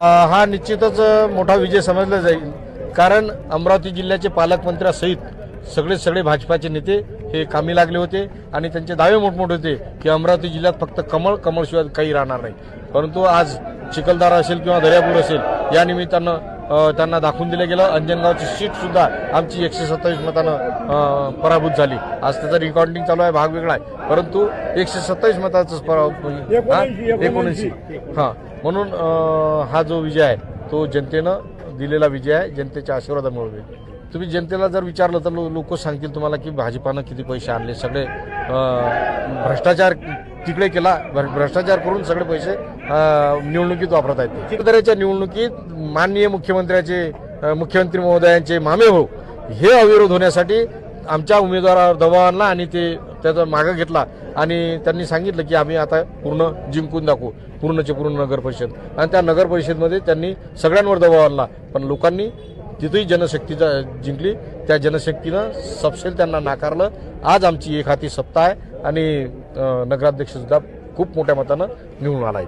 हा निश्चितच मोठा विजय समजला जाईल, कारण अमरावती जिल्ह्याचे पालकमंत्र्यासहित सगळे भाजपाचे नेते हे कामी लागले होते आणि त्यांचे दावे मोठमोठे होते की अमरावती जिल्ह्यात फक्त कमळशिवाय काही राहणार नाही. परंतु आज चिखलदरा असेल किंवा दर्यापूर असेल या निमित्तानं त्यांना दाखवून दिलं गेलं. अंजनगावची सीट सुद्धा आमची 127 मतानं पराभूत झाली. आज त्याचं रिकॉर्डिंग चालू आहे, भाग वेगळा आहे, परंतु 127 मताचं 79 म्हणून हा जो विजय आहे तो जनतेनं दिलेला विजय आहे, जनतेच्या आशीर्वादामुळे. तुम्ही जनतेला जर विचारलं तर लोक सांगतील तुम्हाला की भाजपानं किती पैसे आणले, सगळे भ्रष्टाचार तिकडे केला, भ्रष्टाचार करून सगळे पैसे निवडणुकीत वापरत आहेत. चिखलदऱ्याच्या निवडणुकीत माननीय मुख्यमंत्री महोदयांचे मामे भाऊ हे अविरोध होण्यासाठी आमच्या उमेदवारावर दबाव आणला आणि ते त्याचा मागं घेतला आणि त्यांनी सांगितलं की आम्ही आता पूर्ण जिंकून दाखवू, पूर्णचे पूर्ण नगर परिषद. आणि त्या नगर परिषदमध्ये त्यांनी सगळ्यांवर दबाव आणला, पण लोकांनी तिथेही जनशक्ती जिंकली. त्या जनशक्तीनं सपशेल त्यांना नाकारलं. आज आमची एक हाती सत्ता आहे आणि नगराध्यक्ष सुद्धा खूप मोठ्या मतानं निवडून आला आहे.